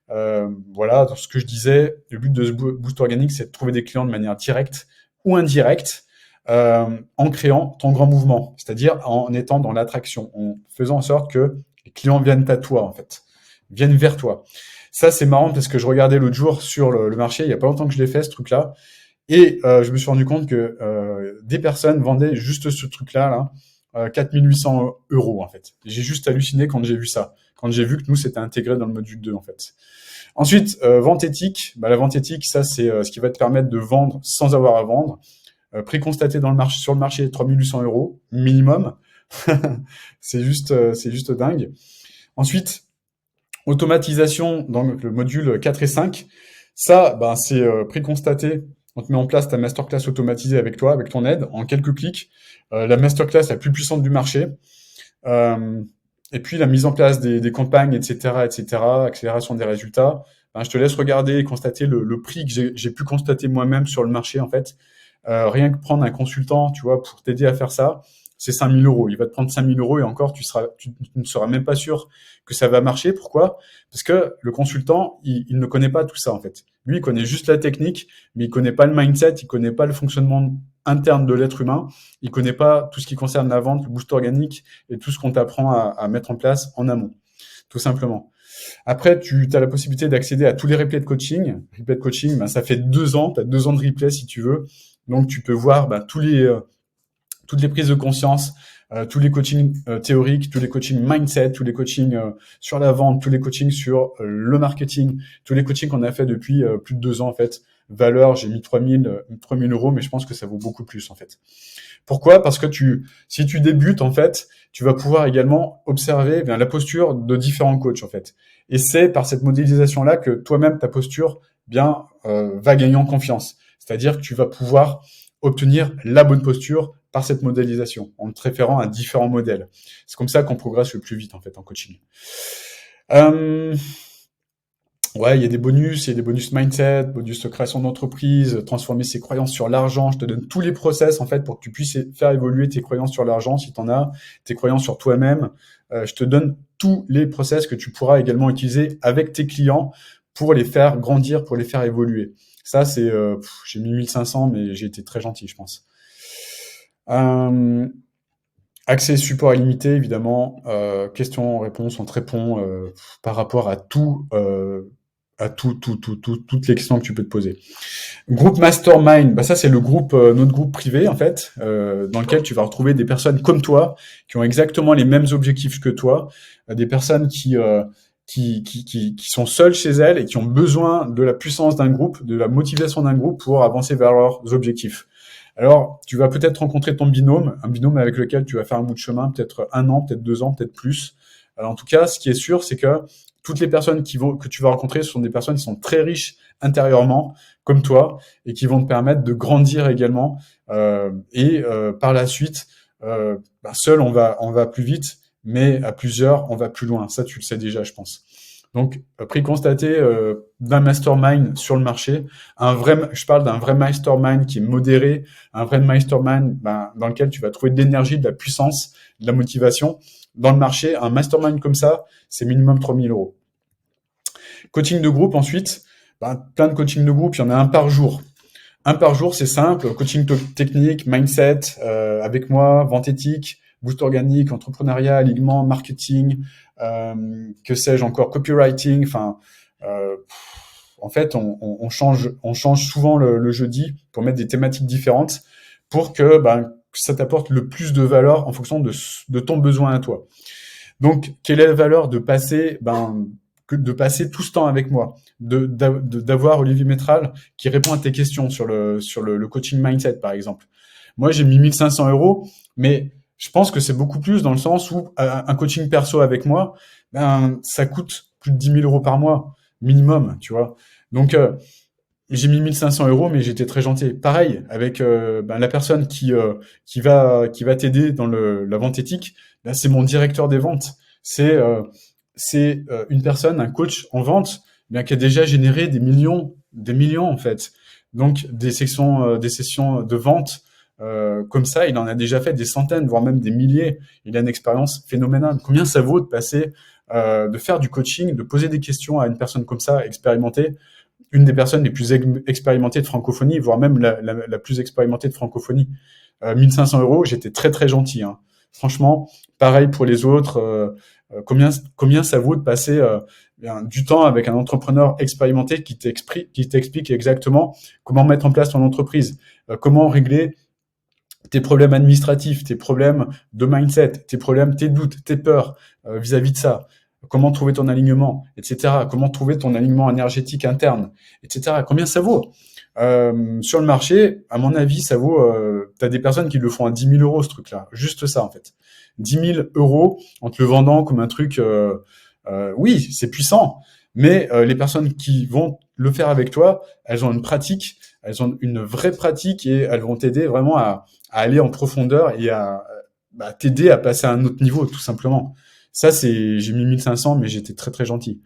Voilà, dans ce que je disais, le but de ce boost organique, c'est de trouver des clients de manière directe ou indirecte en créant ton grand mouvement, c'est-à-dire en étant dans l'attraction, en faisant en sorte que les clients viennent à toi, en fait, viennent vers toi. Ça, c'est marrant parce que je regardais l'autre jour sur le marché, il n'y a pas longtemps que je l'ai fait, ce truc-là, et je me suis rendu compte que des personnes vendaient juste ce truc-là, 4800 €, en fait. J'ai juste halluciné quand j'ai vu ça, quand j'ai vu que nous, c'était intégré dans le module 2, en fait. Ensuite, vente éthique. La vente éthique, ça, c'est ce qui va te permettre de vendre sans avoir à vendre. Prix constaté sur le marché, 3800 € minimum. C'est juste dingue. Ensuite, automatisation dans le module 4 et 5. Ça, c'est prix constaté. On te met en place ta masterclass automatisée avec toi, avec ton aide, en quelques clics. La masterclass la plus puissante du marché. Et puis la mise en place des campagnes, etc., accélération des résultats. Je te laisse regarder et constater le prix que j'ai pu constater moi-même sur le marché, en fait. Rien que prendre un consultant, tu vois, pour t'aider à faire ça, c'est 5 000 euros. Il va te prendre 5 000 euros et encore, tu ne seras même pas sûr que ça va marcher. Pourquoi? Parce que le consultant, il ne connaît pas tout ça, en fait. Lui, il connaît juste la technique, mais il connaît pas le mindset, il connaît pas le fonctionnement interne de l'être humain, il connaît pas tout ce qui concerne la vente, le boost organique et tout ce qu'on t'apprend à mettre en place en amont, tout simplement. Après, tu as la possibilité d'accéder à tous les replays de coaching. Replay de coaching, ben, ça fait 2 ans, tu as 2 ans de replay si tu veux. Donc, tu peux voir ben, toutes les prises de conscience, tous les coachings théoriques, tous les coachings mindset, tous les coachings sur la vente, tous les coachings sur le marketing, tous les coachings qu'on a fait depuis plus de 2 ans en fait. Valeur, j'ai mis 3 000 euros, mais je pense que ça vaut beaucoup plus en fait. Pourquoi? Parce que si tu débutes en fait, tu vas pouvoir également observer la posture de différents coachs en fait. Et c'est par cette modélisation-là que toi-même ta posture va gagner en confiance. C'est-à-dire que tu vas pouvoir obtenir la bonne posture par cette modélisation, en te référant à différents modèles. C'est comme ça qu'on progresse le plus vite en fait en coaching. Ouais, il y a des bonus mindset, bonus création d'entreprise, transformer ses croyances sur l'argent. Je te donne tous les process en fait pour que tu puisses faire évoluer tes croyances sur l'argent si tu en as, tes croyances sur toi-même. Je te donne tous les process que tu pourras également utiliser avec tes clients pour les faire grandir, pour les faire évoluer. Ça, j'ai mis 1500, mais j'ai été très gentil, je pense. Accès support illimité, évidemment. Questions-réponses, on te répond par rapport à toutes les questions que tu peux te poser. Groupe Mastermind, ça c'est le groupe, notre groupe privé en fait, dans lequel tu vas retrouver des personnes comme toi, qui ont exactement les mêmes objectifs que toi, des personnes qui sont seules chez elles et qui ont besoin de la puissance d'un groupe, de la motivation d'un groupe pour avancer vers leurs objectifs. Alors, tu vas peut-être rencontrer ton binôme, un binôme avec lequel tu vas faire un bout de chemin, peut-être 1 an, peut-être 2 ans, peut-être plus. Alors, en tout cas, ce qui est sûr, c'est que toutes les personnes que tu vas rencontrer, ce sont des personnes qui sont très riches intérieurement, comme toi, et qui vont te permettre de grandir également. Par la suite, seul, on va plus vite, mais à plusieurs, on va plus loin. Ça, tu le sais déjà, je pense. Donc, prix constaté d'un mastermind sur le marché, je parle d'un vrai mastermind qui est modéré, un vrai mastermind dans lequel tu vas trouver de l'énergie, de la puissance, de la motivation. Dans le marché, un mastermind comme ça, c'est minimum 3 000 euros. Coaching de groupe ensuite, plein de coaching de groupe, il y en a un par jour. Un par jour, c'est simple, coaching technique, mindset, avec moi, vente éthique, boost organique, entrepreneuriat, alignement, marketing, que sais-je encore, copywriting, en fait, on change souvent le jeudi pour mettre des thématiques différentes pour que ça t'apporte le plus de valeur en fonction de ton besoin à toi. Donc, quelle est la valeur de passer tout ce temps avec moi, d'avoir Olivier Métral qui répond à tes questions sur le coaching mindset, par exemple. Moi, j'ai mis 1500 euros, mais je pense que c'est beaucoup plus dans le sens où un coaching perso avec moi, ça coûte plus de 10 000 euros par mois, minimum, tu vois. Donc, j'ai mis 1500 euros, mais j'étais très gentil. Pareil, avec la personne qui va t'aider dans la vente éthique, c'est mon directeur des ventes. C'est une personne, un coach en vente, qui a déjà généré des millions en fait. Donc des sessions de vente comme ça, il en a déjà fait des centaines, voire même des milliers. Il a une expérience phénoménale. Combien ça vaut de passer, de faire du coaching, de poser des questions à une personne comme ça, expérimentée, une des personnes les plus expérimentées de francophonie, voire même la plus expérimentée de francophonie. 1500 euros, j'étais très très gentil. Hein. Franchement, pareil pour les autres. Combien ça vaut de passer du temps avec un entrepreneur expérimenté qui t'explique exactement comment mettre en place ton entreprise, comment régler tes problèmes administratifs, tes problèmes de mindset, tes doutes, tes peurs vis-à-vis de ça, comment trouver ton alignement, etc. Comment trouver ton alignement énergétique interne, etc. Combien ça vaut sur le marché, à mon avis, ça vaut... t'as des personnes qui le font à 10 000 euros, ce truc-là. Juste ça, en fait. 10 000 euros en te le vendant comme un truc... oui, c'est puissant, mais les personnes qui vont le faire avec toi, elles ont une vraie pratique et elles vont t'aider vraiment à aller en profondeur et à t'aider à passer à un autre niveau, tout simplement. Ça, j'ai mis 1500, mais j'étais très, très gentil.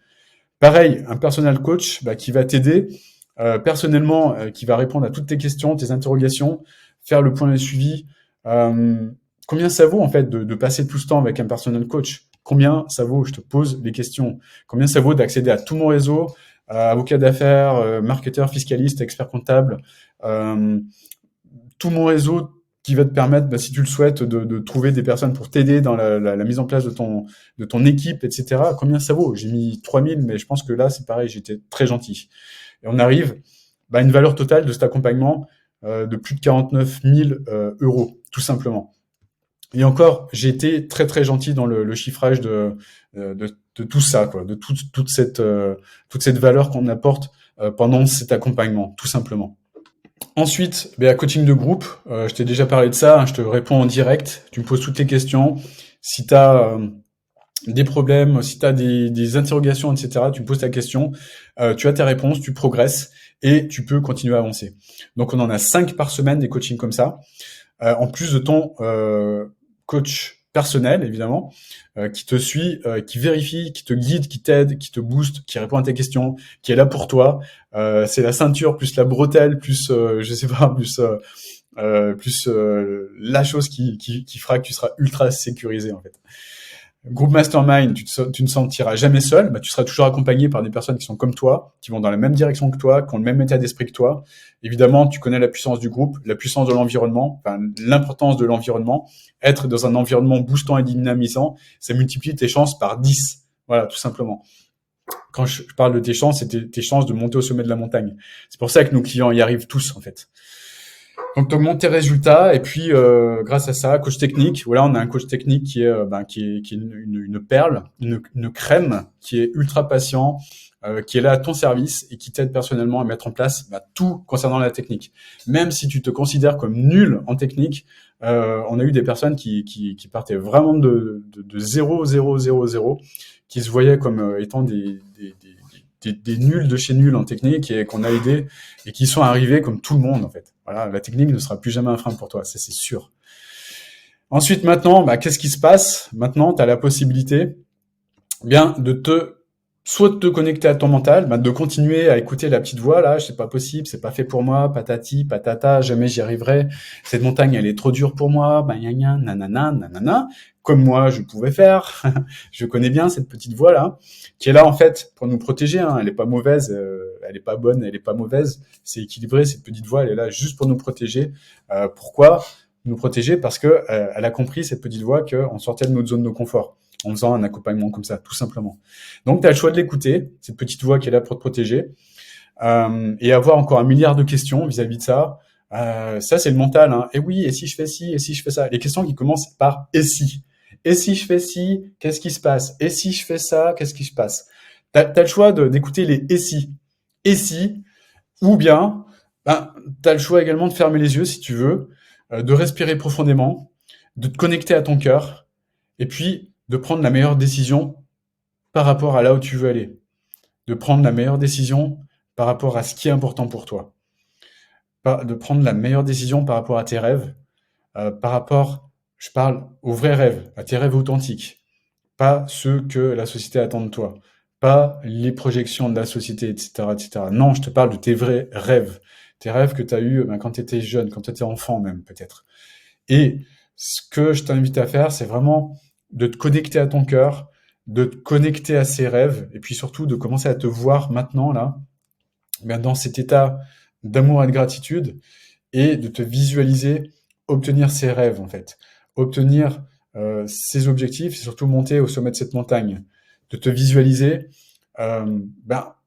Pareil, un personal coach qui va t'aider personnellement, qui va répondre à toutes tes questions, tes interrogations, faire le point de suivi, Combien ça vaut en fait de passer tout ce temps avec un personal coach? Combien ça vaut? Je te pose les questions. Combien ça vaut d'accéder à tout mon réseau, avocat d'affaires, marketeur, fiscaliste, expert comptable, euh, tout mon réseau qui va te permettre, si tu le souhaites, de trouver des personnes pour t'aider dans la mise en place de ton équipe, etc. Combien ça vaut? J'ai mis 3000, mais je pense que là, c'est pareil, j'étais très gentil. Et on arrive à une valeur totale de cet accompagnement de plus de 49 000 euros, tout simplement. Et encore, j'ai été très très gentil dans le chiffrage de tout ça, quoi, de toute cette valeur qu'on apporte pendant cet accompagnement, tout simplement. Ensuite, coaching de groupe, je t'ai déjà parlé de ça, hein, je te réponds en direct, tu me poses toutes tes questions. Si tu as des problèmes, si tu as des interrogations, etc., tu me poses ta question, tu as tes réponses, tu progresses et tu peux continuer à avancer. Donc on en a 5 par semaine des coachings comme ça, en plus de ton coach personnel, évidemment, qui te suit, qui vérifie, qui te guide, qui t'aide, qui te booste, qui répond à tes questions, qui est là pour toi. C'est la ceinture plus la bretelle plus, je sais pas, plus la chose qui fera que tu seras ultra sécurisé en fait. Groupe Mastermind, tu ne sentiras jamais seul, tu seras toujours accompagné par des personnes qui sont comme toi, qui vont dans la même direction que toi, qui ont le même état d'esprit que toi. Évidemment, tu connais la puissance du groupe, la puissance de l'environnement, l'importance de l'environnement. Être dans un environnement boostant et dynamisant, ça multiplie tes chances par 10. Voilà, tout simplement. Quand je parle de tes chances, c'est tes chances de monter au sommet de la montagne. C'est pour ça que nos clients y arrivent tous, en fait. Donc, tu augmentes tes résultats et puis, grâce à ça, coach technique. Voilà, on a un coach technique qui est une perle, une crème, qui est ultra patient, qui est là à ton service et qui t'aide personnellement à mettre en place tout concernant la technique. Même si tu te considères comme nul en technique, on a eu des personnes qui partaient vraiment de 0, 0, 0, 0, qui se voyaient comme étant des nuls de chez nuls en technique et qu'on a aidé et qui sont arrivés comme tout le monde en fait. Voilà, la technique ne sera plus jamais un frein pour toi, ça c'est sûr. Ensuite, maintenant, qu'est-ce qui se passe? Maintenant, tu as la possibilité soit de te connecter à ton mental, de continuer à écouter la petite voix là, c'est pas possible, c'est pas fait pour moi, patati, patata, jamais j'y arriverai, cette montagne elle est trop dure pour moi, gna gna, nanana, nanana, comme moi je pouvais faire, je connais bien cette petite voix là, qui est là en fait pour nous protéger, hein. Elle est pas mauvaise, elle est pas bonne, elle est pas mauvaise, c'est équilibré, cette petite voix elle est là juste pour nous protéger. Pourquoi nous protéger? Parce que elle a compris, cette petite voix, qu'on sortait de notre zone de confort en faisant un accompagnement comme ça, tout simplement. Donc, tu as le choix de l'écouter, cette petite voix qui est là pour te protéger, et avoir encore un milliard de questions vis-à-vis de ça. Ça, c'est le mental. Hein. Et oui, et si je fais ci, et si je fais ça? Les questions qui commencent par « et si ». Et si je fais ci, qu'est-ce qui se passe? Et si je fais ça, qu'est-ce qui se passe? Tu as le choix d'écouter les « et si ». Et si, ou bien, tu as le choix également de fermer les yeux si tu veux, de respirer profondément, de te connecter à ton cœur, et puis de prendre la meilleure décision par rapport à là où tu veux aller. De prendre la meilleure décision par rapport à ce qui est important pour toi. De prendre la meilleure décision par rapport à tes rêves, par rapport, je parle aux vrais rêves, à tes rêves authentiques, pas ceux que la société attend de toi, pas les projections de la société, etc., etc. Non, je te parle de tes vrais rêves, tes rêves que tu as eus quand tu étais jeune, quand tu étais enfant même, peut-être. Et ce que je t'invite à faire, c'est vraiment de te connecter à ton cœur, de te connecter à ses rêves, et puis surtout de commencer à te voir maintenant, là, dans cet état d'amour et de gratitude, et de te visualiser obtenir ses rêves, en fait. Obtenir ses objectifs, et surtout monter au sommet de cette montagne. De te visualiser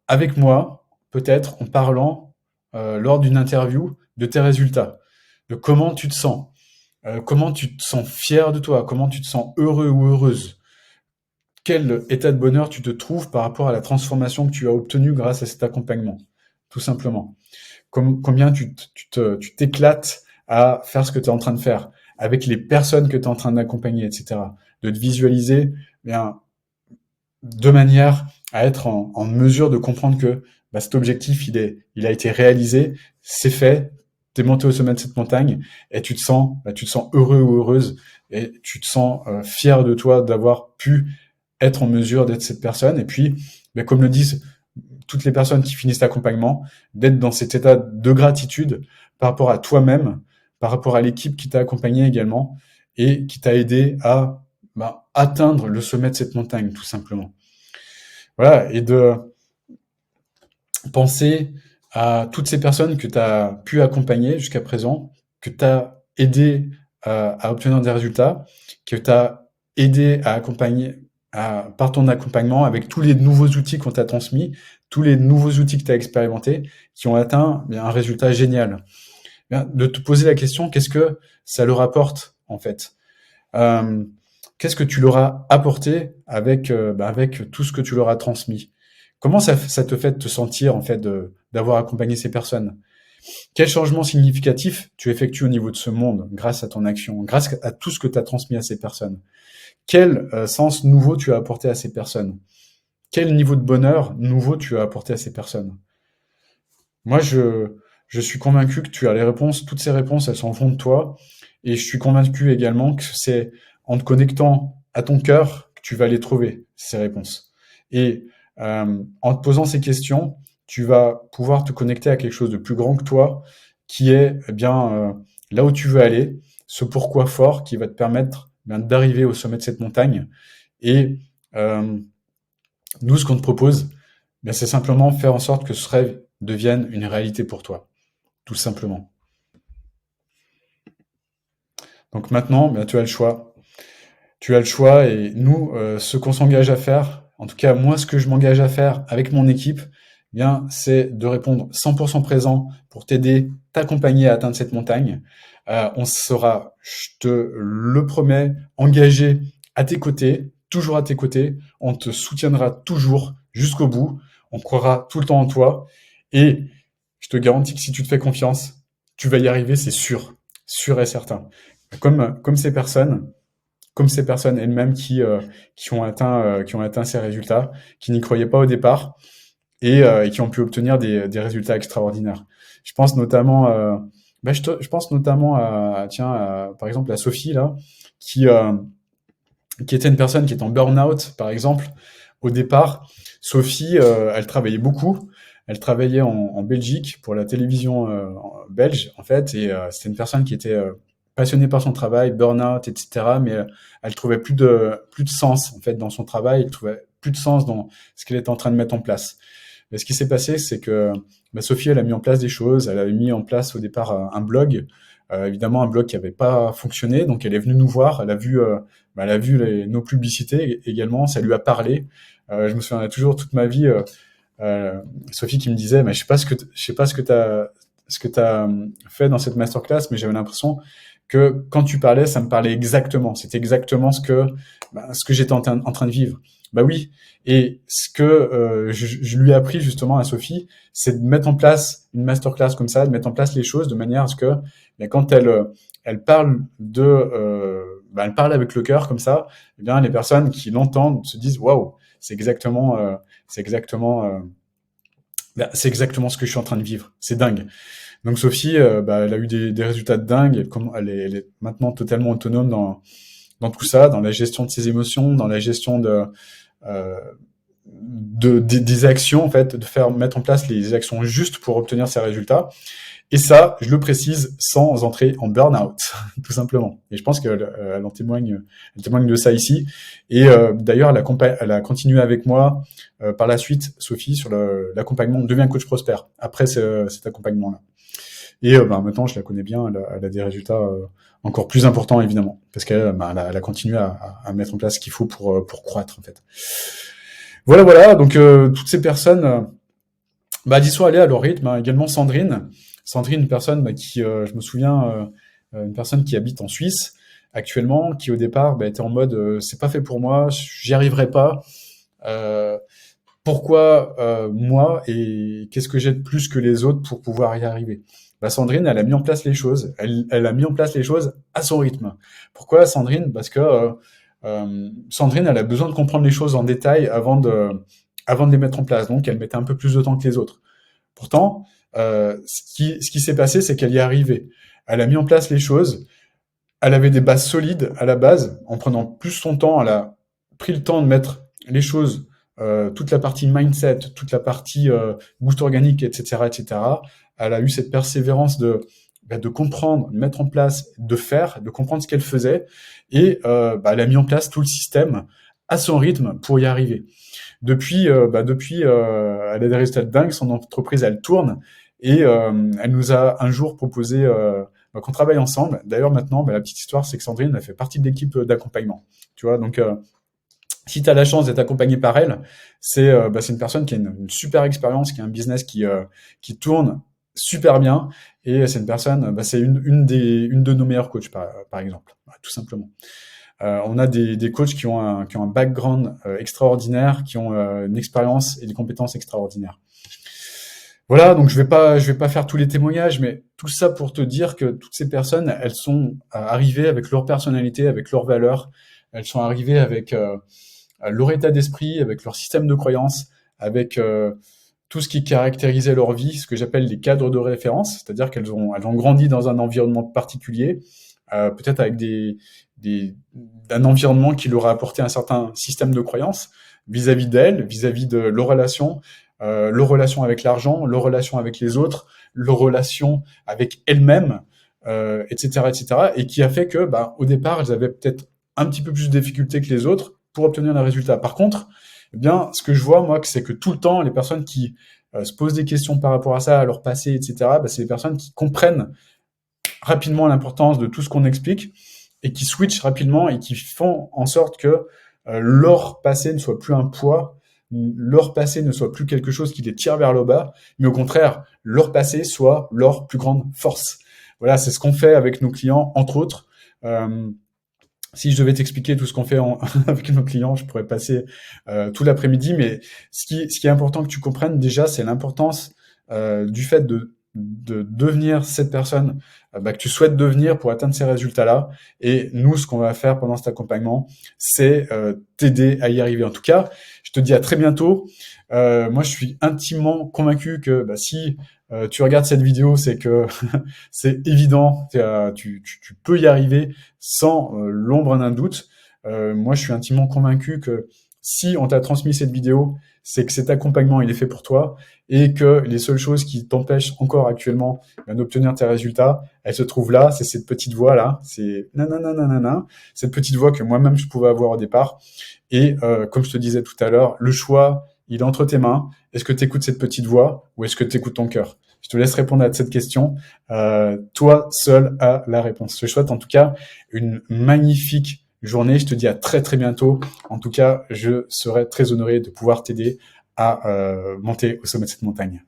avec moi, peut-être en parlant lors d'une interview de tes résultats, de comment tu te sens. Comment tu te sens fier de toi? Comment tu te sens heureux ou heureuse? Quel état de bonheur tu te trouves par rapport à la transformation que tu as obtenue grâce à cet accompagnement? Tout simplement. Combien tu t'éclates à faire ce que tu es en train de faire avec les personnes que tu es en train d'accompagner, etc. De te visualiser de manière à être en mesure de comprendre que cet objectif, il a été réalisé, c'est fait, t'es monté au sommet de cette montagne et tu te sens heureux ou heureuse et tu te sens fier de toi d'avoir pu être en mesure d'être cette personne. Et puis, comme le disent toutes les personnes qui finissent l'accompagnement, d'être dans cet état de gratitude par rapport à toi-même, par rapport à l'équipe qui t'a accompagné également, et qui t'a aidé à atteindre le sommet de cette montagne, tout simplement. Voilà, et de penser à toutes ces personnes que tu as pu accompagner jusqu'à présent, que tu as aidé à obtenir des résultats, que tu as aidé à accompagner par ton accompagnement avec tous les nouveaux outils qu'on t'a transmis, tous les nouveaux outils que tu as expérimentés, qui ont atteint un résultat génial. De te poser la question, qu'est-ce que ça leur apporte en fait? Qu'est-ce que tu leur as apporté avec tout ce que tu leur as transmis? Comment ça te fait de te sentir en fait d'avoir accompagné ces personnes? Quel changement significatif tu effectues au niveau de ce monde grâce à ton action, grâce à tout ce que tu as transmis à ces personnes? Quel sens nouveau tu as apporté à ces personnes? Quel niveau de bonheur nouveau tu as apporté à ces personnes? Moi, je suis convaincu que tu as les réponses, toutes ces réponses, elles sont au fond de toi. Et je suis convaincu également que c'est en te connectant à ton cœur que tu vas les trouver, ces réponses. Et en te posant ces questions, tu vas pouvoir te connecter à quelque chose de plus grand que toi, qui est là où tu veux aller, ce pourquoi fort qui va te permettre d'arriver au sommet de cette montagne. Et nous, ce qu'on te propose, c'est simplement faire en sorte que ce rêve devienne une réalité pour toi, tout simplement. Donc maintenant, tu as le choix. Tu as le choix et nous, ce qu'on s'engage à faire, en tout cas moi, ce que je m'engage à faire avec mon équipe, c'est de répondre 100% présent pour t'aider, t'accompagner à atteindre cette montagne. On sera, je te le promets, engagé à tes côtés, toujours à tes côtés. On te soutiendra toujours jusqu'au bout. On croira tout le temps en toi. Et je te garantis que si tu te fais confiance, tu vas y arriver, c'est sûr. Sûr et certain. Comme ces personnes elles-mêmes qui ont atteint ces résultats, qui n'y croyaient pas au départ et qui ont pu obtenir des résultats extraordinaires. Je pense notamment, je pense notamment par exemple à Sophie là, qui euh, qui était une personne qui était en burn-out, par exemple. Au départ, Sophie, elle travaillait beaucoup. Elle travaillait en Belgique pour la télévision belge, en fait, et c'était une personne qui était passionnée par son travail, burn-out, etc. Mais elle trouvait plus de sens en fait dans son travail. Elle trouvait plus de sens dans ce qu'elle était en train de mettre en place. Mais ce qui s'est passé, c'est que Sophie, elle a mis en place des choses. Elle avait mis en place au départ un blog, évidemment un blog qui avait pas fonctionné. Donc elle est venue nous voir. Elle a vu nos publicités également. Ça lui a parlé. Je me souviens toujours toute ma vie. Sophie qui me disait, mais je sais pas ce que t'as fait dans cette masterclass, mais j'avais l'impression que quand tu parlais, ça me parlait exactement. C'était exactement ce que j'étais en train de vivre. Bah oui. Et ce que je lui ai appris justement à Sophie, c'est de mettre en place une masterclass comme ça, de mettre en place les choses de manière à ce que quand elle parle elle parle avec le cœur comme ça, eh bien les personnes qui l'entendent se disent waouh, c'est exactement c'est exactement ce que je suis en train de vivre. C'est dingue. Donc Sophie, elle a eu des résultats de dingue. Elle est maintenant totalement autonome dans tout ça, dans la gestion de ses émotions, dans la gestion euh, des actions, en fait, mettre en place les actions justes pour obtenir ces résultats. Et ça, je le précise, sans entrer en burn-out, tout simplement. Et je pense qu'elle elle témoigne de ça ici. Et d'ailleurs, elle a continué avec moi par la suite, Sophie, sur l'accompagnement Deviens coach prospère, après cet accompagnement-là. Et maintenant, je la connais bien, elle a des résultats encore plus importants, évidemment, parce elle a continué à mettre en place ce qu'il faut pour croître, en fait. Voilà, donc toutes ces personnes d'y sont allées à leur rythme, hein. Également Sandrine, une personne je me souviens, une personne qui habite en Suisse actuellement, qui au départ était en mode c'est pas fait pour moi, j'y arriverai pas. Euh, Pourquoi moi et qu'est-ce que j'ai de plus que les autres pour pouvoir y arriver? Sandrine, elle a mis en place les choses. Elle a mis en place les choses à son rythme. Pourquoi Sandrine? Parce que Sandrine, elle a besoin de comprendre les choses en détail avant de les mettre en place. Donc, elle mettait un peu plus de temps que les autres. Pourtant, ce qui s'est passé, c'est qu'elle y est arrivée. Elle a mis en place les choses. Elle avait des bases solides à la base. En prenant plus son temps, elle a pris le temps de mettre les choses, toute la partie mindset, toute la partie boost organique, etc., etc. Elle a eu cette persévérance de comprendre, de mettre en place, de faire, de comprendre ce qu'elle faisait, et elle a mis en place tout le système à son rythme pour y arriver. Depuis, elle a des résultats dingues, son entreprise elle tourne, et elle nous a un jour proposé qu'on travaille ensemble. D'ailleurs maintenant, la petite histoire, c'est que Sandrine elle fait partie de l'équipe d'accompagnement. Tu vois, donc si tu as la chance d'être accompagné par elle, c'est une personne qui a une super expérience, qui a un business qui tourne super bien, et c'est une personne, c'est une de nos meilleures coachs par exemple, tout simplement. On a des coachs qui ont un background extraordinaire, qui ont une expérience et des compétences extraordinaires. Voilà, donc je vais pas faire tous les témoignages, mais tout ça pour te dire que toutes ces personnes, elles sont arrivées avec leur personnalité, avec leurs valeurs. Elles sont arrivées avec leur état d'esprit, avec leur système de croyance, avec tout ce qui caractérisait leur vie, ce que j'appelle les cadres de référence, c'est-à-dire elles ont grandi dans un environnement particulier, peut-être avec d'un environnement qui leur a apporté un certain système de croyance vis-à-vis d'elles, vis-à-vis de leur relation avec l'argent, leur relation avec les autres, leur relation avec elles-mêmes, etc., etc., et qui a fait que, au départ, elles avaient peut-être un petit peu plus de difficultés que les autres pour obtenir un résultat. Par contre, eh bien, ce que je vois, moi, c'est que tout le temps, les personnes qui se posent des questions par rapport à ça, à leur passé, etc., c'est les personnes qui comprennent rapidement l'importance de tout ce qu'on explique et qui switchent rapidement et qui font en sorte que leur passé ne soit plus un poids, leur passé ne soit plus quelque chose qui les tire vers le bas, mais au contraire, leur passé soit leur plus grande force. Voilà, c'est ce qu'on fait avec nos clients, entre autres. Si je devais t'expliquer tout ce qu'on fait avec nos clients, je pourrais passer tout l'après-midi, mais ce qui est important que tu comprennes déjà, c'est l'importance du fait de devenir cette personne que tu souhaites devenir pour atteindre ces résultats-là. Et nous, ce qu'on va faire pendant cet accompagnement, c'est t'aider à y arriver. En tout cas, je te dis à très bientôt. Moi, je suis intimement convaincu que si tu regardes cette vidéo, c'est que c'est évident, tu peux y arriver sans l'ombre d'un doute. Moi, je suis intimement convaincu que si on t'a transmis cette vidéo, c'est que cet accompagnement, il est fait pour toi, et que les seules choses qui t'empêchent encore actuellement d'obtenir tes résultats, elles se trouvent là, c'est cette petite voix-là, c'est nanana, cette petite voix que moi-même je pouvais avoir au départ. Et comme je te disais tout à l'heure, le choix, il est entre tes mains. Est-ce que tu écoutes cette petite voix ou est-ce que tu écoutes ton cœur? Je te laisse répondre à cette question. Toi seul as la réponse. Je te souhaite en tout cas une magnifique journée. Je te dis à très très bientôt. En tout cas, je serai très honoré de pouvoir t'aider à monter au sommet de cette montagne.